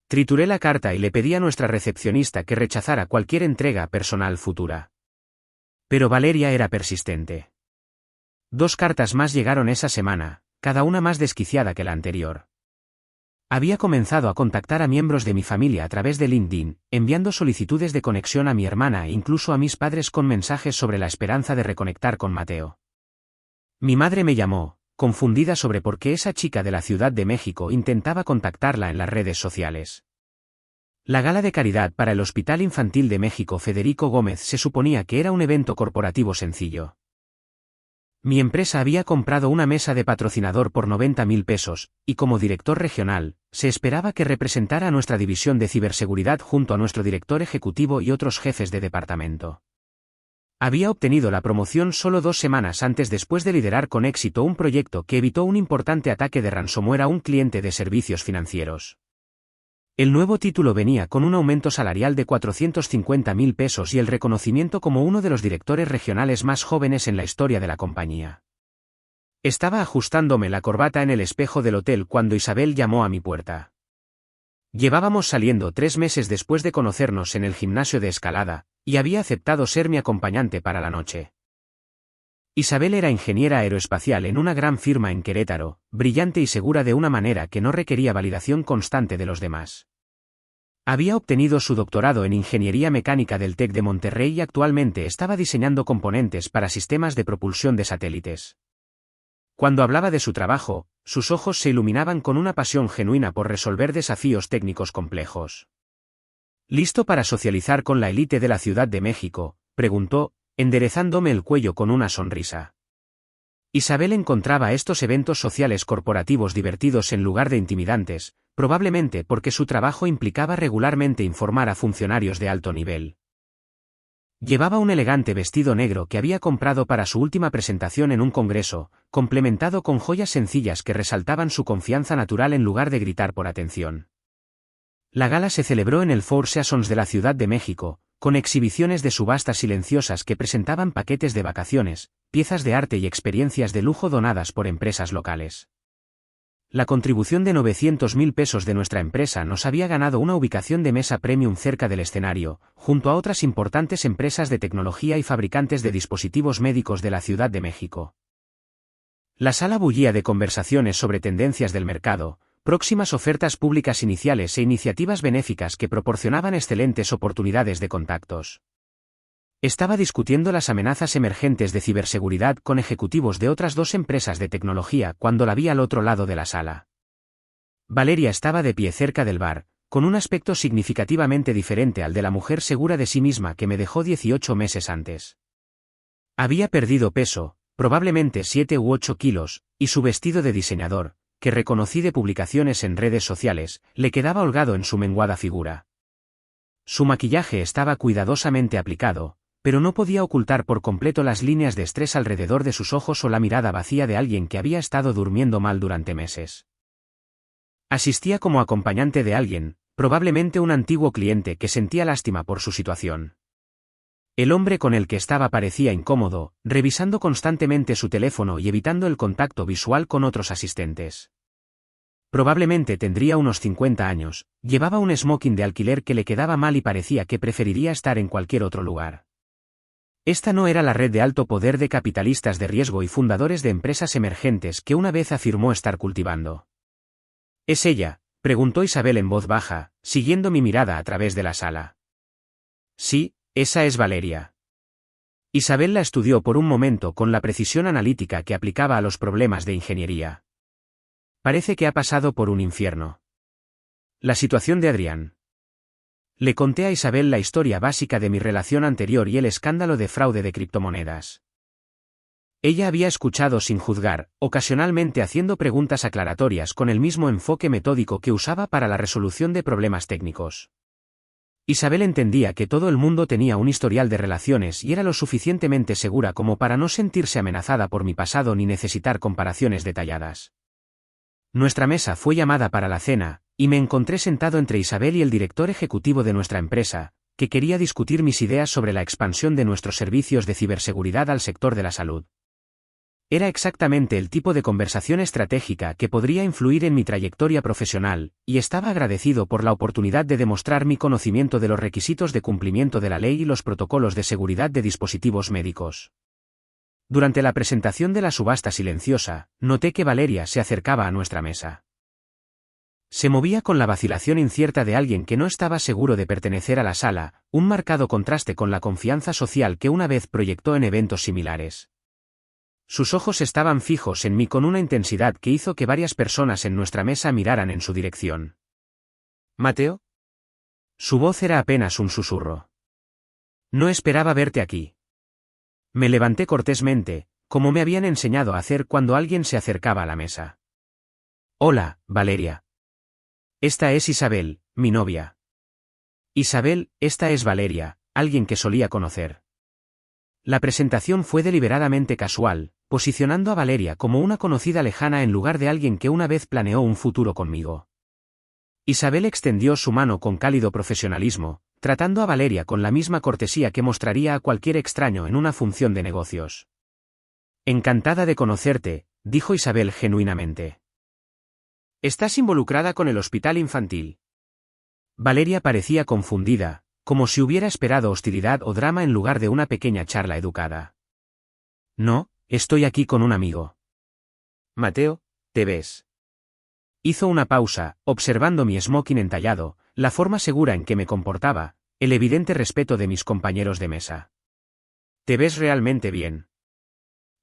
Trituré la carta y le pedí a nuestra recepcionista que rechazara cualquier entrega personal futura. Pero Valeria era persistente. 2 cartas más llegaron esa semana, cada una más desquiciada que la anterior. Había comenzado a contactar a miembros de mi familia a través de LinkedIn, enviando solicitudes de conexión a mi hermana e incluso a mis padres con mensajes sobre la esperanza de reconectar con Mateo. Mi madre me llamó, confundida sobre por qué esa chica de la Ciudad de México intentaba contactarla en las redes sociales. La gala de caridad para el Hospital Infantil de México Federico Gómez se suponía que era un evento corporativo sencillo. Mi empresa había comprado una mesa de patrocinador por 90,000 pesos, y como director regional, se esperaba que representara a nuestra división de ciberseguridad junto a nuestro director ejecutivo y otros jefes de departamento. Había obtenido la promoción solo 2 semanas antes después de liderar con éxito un proyecto que evitó un importante ataque de ransomware a un cliente de servicios financieros. El nuevo título venía con un aumento salarial de 450,000 pesos y el reconocimiento como uno de los directores regionales más jóvenes en la historia de la compañía. Estaba ajustándome la corbata en el espejo del hotel cuando Isabel llamó a mi puerta. Llevábamos saliendo 3 meses después de conocernos en el gimnasio de escalada, y había aceptado ser mi acompañante para la noche. Isabel era ingeniera aeroespacial en una gran firma en Querétaro, brillante y segura de una manera que no requería validación constante de los demás. Había obtenido su doctorado en Ingeniería Mecánica del TEC de Monterrey y actualmente estaba diseñando componentes para sistemas de propulsión de satélites. Cuando hablaba de su trabajo, sus ojos se iluminaban con una pasión genuina por resolver desafíos técnicos complejos. ¿Listo para socializar con la élite de la Ciudad de México?, preguntó, enderezándome el cuello con una sonrisa. Isabel encontraba estos eventos sociales corporativos divertidos en lugar de intimidantes, probablemente porque su trabajo implicaba regularmente informar a funcionarios de alto nivel. Llevaba un elegante vestido negro que había comprado para su última presentación en un congreso, complementado con joyas sencillas que resaltaban su confianza natural en lugar de gritar por atención. La gala se celebró en el Four Seasons de la Ciudad de México, con exhibiciones de subastas silenciosas que presentaban paquetes de vacaciones, piezas de arte y experiencias de lujo donadas por empresas locales. La contribución de 900.000 pesos de nuestra empresa nos había ganado una ubicación de mesa premium cerca del escenario, junto a otras importantes empresas de tecnología y fabricantes de dispositivos médicos de la Ciudad de México. La sala bullía de conversaciones sobre tendencias del mercado, próximas ofertas públicas iniciales e iniciativas benéficas que proporcionaban excelentes oportunidades de contactos. Estaba discutiendo las amenazas emergentes de ciberseguridad con ejecutivos de otras 2 empresas de tecnología cuando la vi al otro lado de la sala. Valeria estaba de pie cerca del bar, con un aspecto significativamente diferente al de la mujer segura de sí misma que me dejó 18 meses antes. Había perdido peso, probablemente 7 u 8 kilos, y su vestido de diseñador, que reconocí de publicaciones en redes sociales, le quedaba holgado en su menguada figura. Su maquillaje estaba cuidadosamente aplicado, pero no podía ocultar por completo las líneas de estrés alrededor de sus ojos o la mirada vacía de alguien que había estado durmiendo mal durante meses. Asistía como acompañante de alguien, probablemente un antiguo cliente que sentía lástima por su situación. El hombre con el que estaba parecía incómodo, revisando constantemente su teléfono y evitando el contacto visual con otros asistentes. Probablemente tendría unos 50 años, llevaba un smoking de alquiler que le quedaba mal y parecía que preferiría estar en cualquier otro lugar. Esta no era la red de alto poder de capitalistas de riesgo y fundadores de empresas emergentes que una vez afirmó estar cultivando. ¿Es ella?, preguntó Isabel en voz baja, siguiendo mi mirada a través de la sala. Sí, esa es Valeria. Isabel la estudió por un momento con la precisión analítica que aplicaba a los problemas de ingeniería. Parece que ha pasado por un infierno. La situación de Adrián. Le conté a Isabel la historia básica de mi relación anterior y el escándalo de fraude de criptomonedas. Ella había escuchado sin juzgar, ocasionalmente haciendo preguntas aclaratorias con el mismo enfoque metódico que usaba para la resolución de problemas técnicos. Isabel entendía que todo el mundo tenía un historial de relaciones y era lo suficientemente segura como para no sentirse amenazada por mi pasado ni necesitar comparaciones detalladas. Nuestra mesa fue llamada para la cena, y me encontré sentado entre Isabel y el director ejecutivo de nuestra empresa, que quería discutir mis ideas sobre la expansión de nuestros servicios de ciberseguridad al sector de la salud. Era exactamente el tipo de conversación estratégica que podría influir en mi trayectoria profesional, y estaba agradecido por la oportunidad de demostrar mi conocimiento de los requisitos de cumplimiento de la ley y los protocolos de seguridad de dispositivos médicos. Durante la presentación de la subasta silenciosa, noté que Valeria se acercaba a nuestra mesa. Se movía con la vacilación incierta de alguien que no estaba seguro de pertenecer a la sala, un marcado contraste con la confianza social que una vez proyectó en eventos similares. Sus ojos estaban fijos en mí con una intensidad que hizo que varias personas en nuestra mesa miraran en su dirección. ¿Mateo? Su voz era apenas un susurro. No esperaba verte aquí. Me levanté cortésmente, como me habían enseñado a hacer cuando alguien se acercaba a la mesa. Hola, Valeria. Esta es Isabel, mi novia. Isabel, esta es Valeria, alguien que solía conocer. La presentación fue deliberadamente casual, posicionando a Valeria como una conocida lejana en lugar de alguien que una vez planeó un futuro conmigo. Isabel extendió su mano con cálido profesionalismo, tratando a Valeria con la misma cortesía que mostraría a cualquier extraño en una función de negocios. Encantada de conocerte, dijo Isabel genuinamente. ¿Estás involucrada con el hospital infantil? Valeria parecía confundida, como si hubiera esperado hostilidad o drama en lugar de una pequeña charla educada. No, estoy aquí con un amigo. Mateo, ¿te ves? Hizo una pausa, observando mi smoking entallado, la forma segura en que me comportaba, el evidente respeto de mis compañeros de mesa. ¿Te ves realmente bien?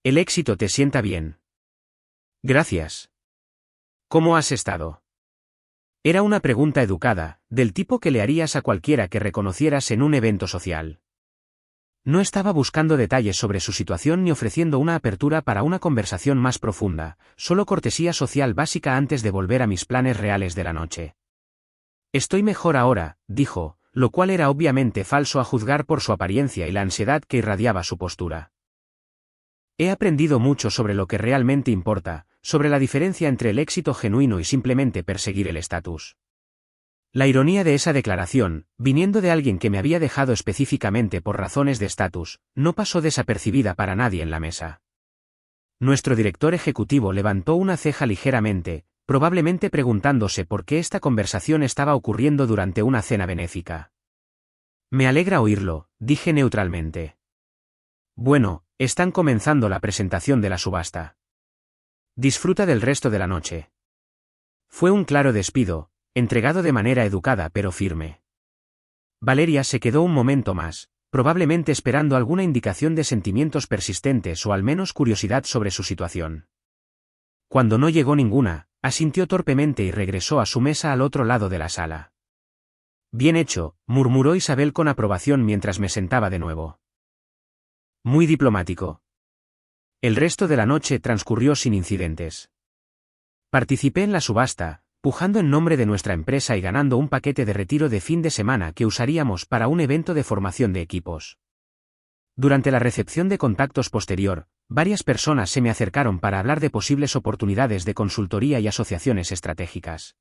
El éxito te sienta bien. Gracias. ¿Cómo has estado? Era una pregunta educada, del tipo que le harías a cualquiera que reconocieras en un evento social. No estaba buscando detalles sobre su situación ni ofreciendo una apertura para una conversación más profunda, solo cortesía social básica antes de volver a mis planes reales de la noche. Estoy mejor ahora, dijo, lo cual era obviamente falso a juzgar por su apariencia y la ansiedad que irradiaba su postura. He aprendido mucho sobre lo que realmente importa, sobre la diferencia entre el éxito genuino y simplemente perseguir el estatus. La ironía de esa declaración, viniendo de alguien que me había dejado específicamente por razones de estatus, no pasó desapercibida para nadie en la mesa. Nuestro director ejecutivo levantó una ceja ligeramente, probablemente preguntándose por qué esta conversación estaba ocurriendo durante una cena benéfica. Me alegra oírlo, dije neutralmente. Bueno, están comenzando la presentación de la subasta. Disfruta del resto de la noche. Fue un claro despido, entregado de manera educada pero firme. Valeria se quedó un momento más, probablemente esperando alguna indicación de sentimientos persistentes o al menos curiosidad sobre su situación. Cuando no llegó ninguna, asintió torpemente y regresó a su mesa al otro lado de la sala. Bien hecho, murmuró Isabel con aprobación mientras me sentaba de nuevo. Muy diplomático. El resto de la noche transcurrió sin incidentes. Participé en la subasta, pujando en nombre de nuestra empresa y ganando un paquete de retiro de fin de semana que usaríamos para un evento de formación de equipos. Durante la recepción de contactos posterior, varias personas se me acercaron para hablar de posibles oportunidades de consultoría y asociaciones estratégicas.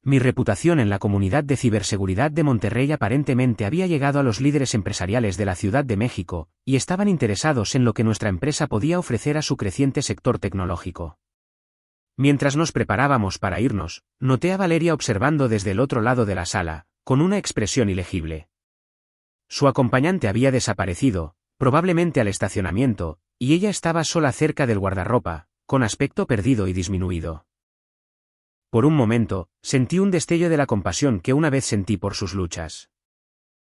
Mi reputación en la comunidad de ciberseguridad de Monterrey aparentemente había llegado a los líderes empresariales de la Ciudad de México, y estaban interesados en lo que nuestra empresa podía ofrecer a su creciente sector tecnológico. Mientras nos preparábamos para irnos, noté a Valeria observando desde el otro lado de la sala, con una expresión ilegible. Su acompañante había desaparecido, probablemente al estacionamiento, y ella estaba sola cerca del guardarropa, con aspecto perdido y disminuido. Por un momento, sentí un destello de la compasión que una vez sentí por sus luchas.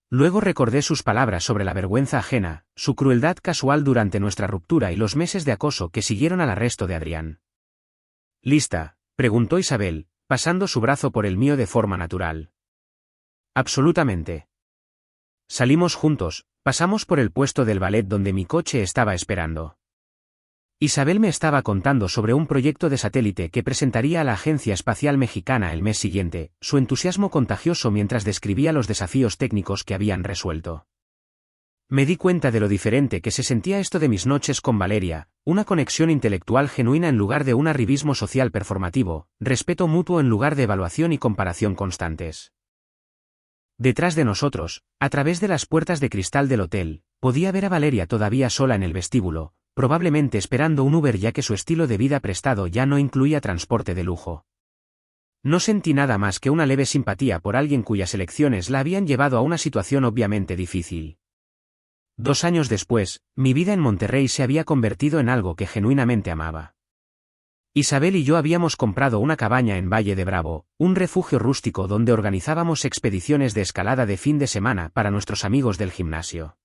Luego recordé sus palabras sobre la vergüenza ajena, su crueldad casual durante nuestra ruptura y los meses de acoso que siguieron al arresto de Adrián. ¿Lista?, preguntó Isabel, pasando su brazo por el mío de forma natural. Absolutamente. Salimos juntos, pasamos por el puesto del ballet donde mi coche estaba esperando. Isabel me estaba contando sobre un proyecto de satélite que presentaría a la Agencia Espacial Mexicana el mes siguiente, su entusiasmo contagioso mientras describía los desafíos técnicos que habían resuelto. Me di cuenta de lo diferente que se sentía esto de mis noches con Valeria, una conexión intelectual genuina en lugar de un arribismo social performativo, respeto mutuo en lugar de evaluación y comparación constantes. Detrás de nosotros, a través de las puertas de cristal del hotel, podía ver a Valeria todavía sola en el vestíbulo, probablemente esperando un Uber ya que su estilo de vida prestado ya no incluía transporte de lujo. No sentí nada más que una leve simpatía por alguien cuyas elecciones la habían llevado a una situación obviamente difícil. 2 años después, mi vida en Monterrey se había convertido en algo que genuinamente amaba. Isabel y yo habíamos comprado una cabaña en Valle de Bravo, un refugio rústico donde organizábamos expediciones de escalada de fin de semana para nuestros amigos del gimnasio.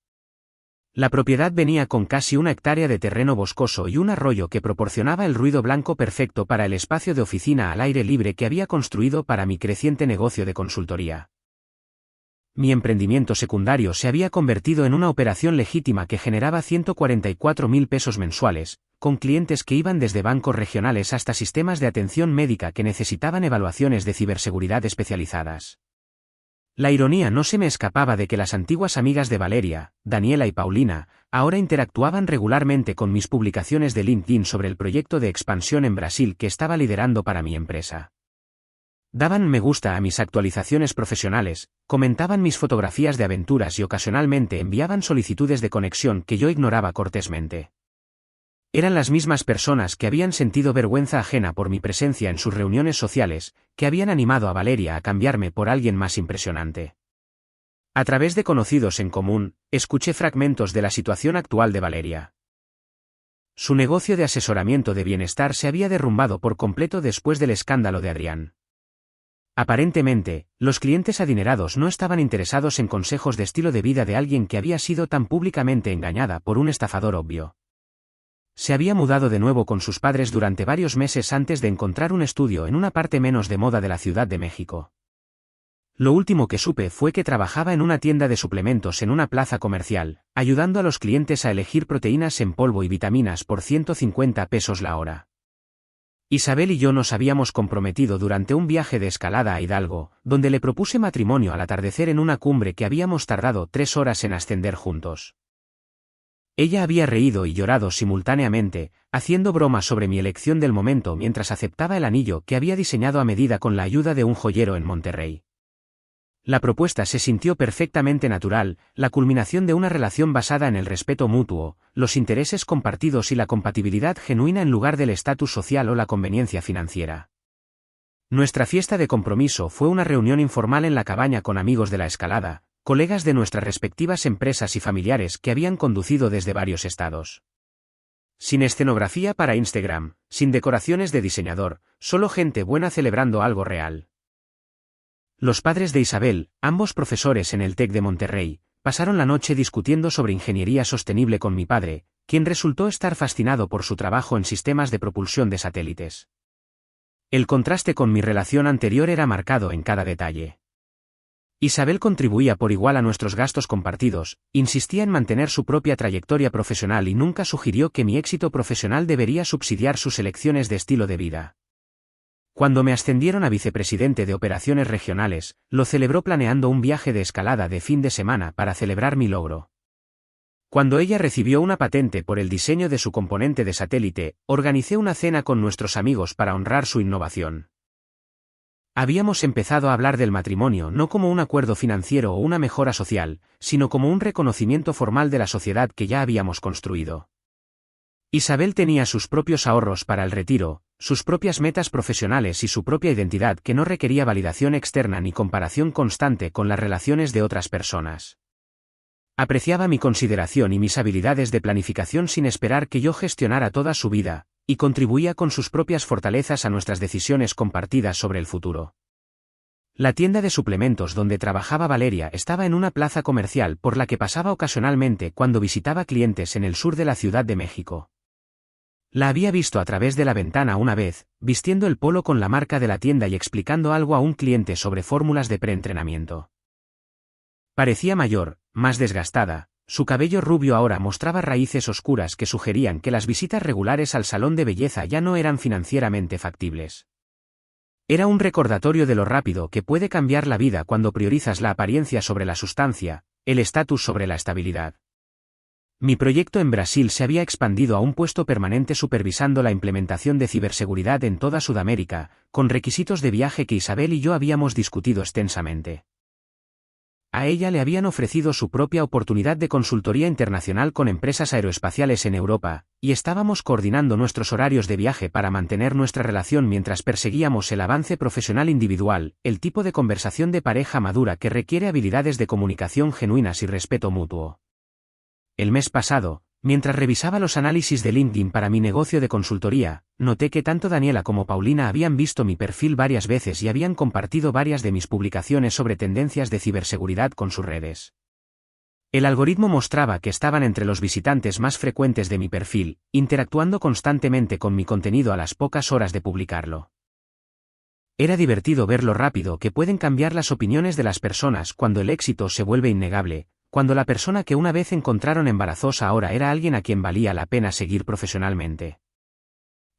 La propiedad venía con casi 1 hectárea de terreno boscoso y un arroyo que proporcionaba el ruido blanco perfecto para el espacio de oficina al aire libre que había construido para mi creciente negocio de consultoría. Mi emprendimiento secundario se había convertido en una operación legítima que generaba 144,000 pesos mensuales, con clientes que iban desde bancos regionales hasta sistemas de atención médica que necesitaban evaluaciones de ciberseguridad especializadas. La ironía no se me escapaba de que las antiguas amigas de Valeria, Daniela y Paulina, ahora interactuaban regularmente con mis publicaciones de LinkedIn sobre el proyecto de expansión en Brasil que estaba liderando para mi empresa. Daban me gusta a mis actualizaciones profesionales, comentaban mis fotografías de aventuras y ocasionalmente enviaban solicitudes de conexión que yo ignoraba cortésmente. Eran las mismas personas que habían sentido vergüenza ajena por mi presencia en sus reuniones sociales, que habían animado a Valeria a cambiarme por alguien más impresionante. A través de conocidos en común, escuché fragmentos de la situación actual de Valeria. Su negocio de asesoramiento de bienestar se había derrumbado por completo después del escándalo de Adrián. Aparentemente, los clientes adinerados no estaban interesados en consejos de estilo de vida de alguien que había sido tan públicamente engañada por un estafador obvio. Se había mudado de nuevo con sus padres durante varios meses antes de encontrar un estudio en una parte menos de moda de la Ciudad de México. Lo último que supe fue que trabajaba en una tienda de suplementos en una plaza comercial, ayudando a los clientes a elegir proteínas en polvo y vitaminas por 150 pesos la hora. Isabel y yo nos habíamos comprometido durante un viaje de escalada a Hidalgo, donde le propuse matrimonio al atardecer en una cumbre que habíamos tardado 3 horas en ascender juntos. Ella había reído y llorado simultáneamente, haciendo bromas sobre mi elección del momento mientras aceptaba el anillo que había diseñado a medida con la ayuda de un joyero en Monterrey. La propuesta se sintió perfectamente natural, la culminación de una relación basada en el respeto mutuo, los intereses compartidos y la compatibilidad genuina en lugar del estatus social o la conveniencia financiera. Nuestra fiesta de compromiso fue una reunión informal en la cabaña con amigos de la escalada, colegas de nuestras respectivas empresas y familiares que habían conducido desde varios estados. Sin escenografía para Instagram, sin decoraciones de diseñador, solo gente buena celebrando algo real. Los padres de Isabel, ambos profesores en el TEC de Monterrey, pasaron la noche discutiendo sobre ingeniería sostenible con mi padre, quien resultó estar fascinado por su trabajo en sistemas de propulsión de satélites. El contraste con mi relación anterior era marcado en cada detalle. Isabel contribuía por igual a nuestros gastos compartidos, insistía en mantener su propia trayectoria profesional y nunca sugirió que mi éxito profesional debería subsidiar sus elecciones de estilo de vida. Cuando me ascendieron a vicepresidente de operaciones regionales, lo celebró planeando un viaje de escalada de fin de semana para celebrar mi logro. Cuando ella recibió una patente por el diseño de su componente de satélite, organicé una cena con nuestros amigos para honrar su innovación. Habíamos empezado a hablar del matrimonio no como un acuerdo financiero o una mejora social, sino como un reconocimiento formal de la sociedad que ya habíamos construido. Isabel tenía sus propios ahorros para el retiro, sus propias metas profesionales y su propia identidad que no requería validación externa ni comparación constante con las relaciones de otras personas. Apreciaba mi consideración y mis habilidades de planificación sin esperar que yo gestionara toda su vida, y contribuía con sus propias fortalezas a nuestras decisiones compartidas sobre el futuro. La tienda de suplementos donde trabajaba Valeria estaba en una plaza comercial por la que pasaba ocasionalmente cuando visitaba clientes en el sur de la Ciudad de México. La había visto a través de la ventana una vez, vistiendo el polo con la marca de la tienda y explicando algo a un cliente sobre fórmulas de preentrenamiento. Parecía mayor, más desgastada, su cabello rubio ahora mostraba raíces oscuras que sugerían que las visitas regulares al salón de belleza ya no eran financieramente factibles. Era un recordatorio de lo rápido que puede cambiar la vida cuando priorizas la apariencia sobre la sustancia, el estatus sobre la estabilidad. Mi proyecto en Brasil se había expandido a un puesto permanente supervisando la implementación de ciberseguridad en toda Sudamérica, con requisitos de viaje que Isabel y yo habíamos discutido extensamente. A ella le habían ofrecido su propia oportunidad de consultoría internacional con empresas aeroespaciales en Europa, y estábamos coordinando nuestros horarios de viaje para mantener nuestra relación mientras perseguíamos el avance profesional individual, el tipo de conversación de pareja madura que requiere habilidades de comunicación genuinas y respeto mutuo. El mes pasado, mientras revisaba los análisis de LinkedIn para mi negocio de consultoría, noté que tanto Daniela como Paulina habían visto mi perfil varias veces y habían compartido varias de mis publicaciones sobre tendencias de ciberseguridad con sus redes. El algoritmo mostraba que estaban entre los visitantes más frecuentes de mi perfil, interactuando constantemente con mi contenido a las pocas horas de publicarlo. Era divertido ver lo rápido que pueden cambiar las opiniones de las personas cuando el éxito se vuelve innegable, cuando la persona que una vez encontraron embarazosa ahora era alguien a quien valía la pena seguir profesionalmente.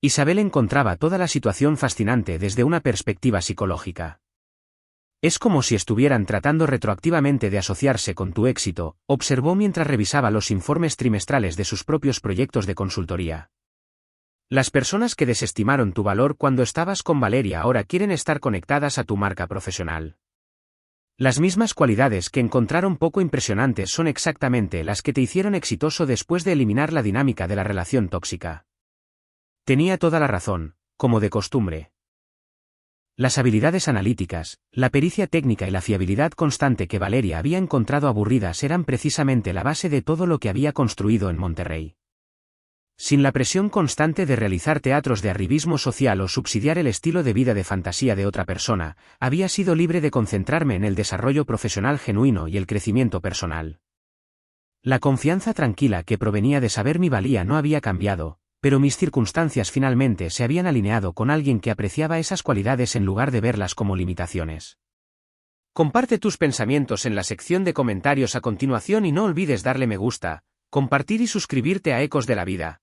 Isabel encontraba toda la situación fascinante desde una perspectiva psicológica. Es como si estuvieran tratando retroactivamente de asociarse con tu éxito, observó mientras revisaba los informes trimestrales de sus propios proyectos de consultoría. Las personas que desestimaron tu valor cuando estabas con Valeria ahora quieren estar conectadas a tu marca profesional. Las mismas cualidades que encontraron poco impresionantes son exactamente las que te hicieron exitoso después de eliminar la dinámica de la relación tóxica. Tenía toda la razón, como de costumbre. Las habilidades analíticas, la pericia técnica y la fiabilidad constante que Valeria había encontrado aburridas eran precisamente la base de todo lo que había construido en Monterrey. Sin la presión constante de realizar teatros de arribismo social o subsidiar el estilo de vida de fantasía de otra persona, había sido libre de concentrarme en el desarrollo profesional genuino y el crecimiento personal. La confianza tranquila que provenía de saber mi valía no había cambiado, pero mis circunstancias finalmente se habían alineado con alguien que apreciaba esas cualidades en lugar de verlas como limitaciones. Comparte tus pensamientos en la sección de comentarios a continuación y no olvides darle me gusta, compartir y suscribirte a Ecos de la Vida.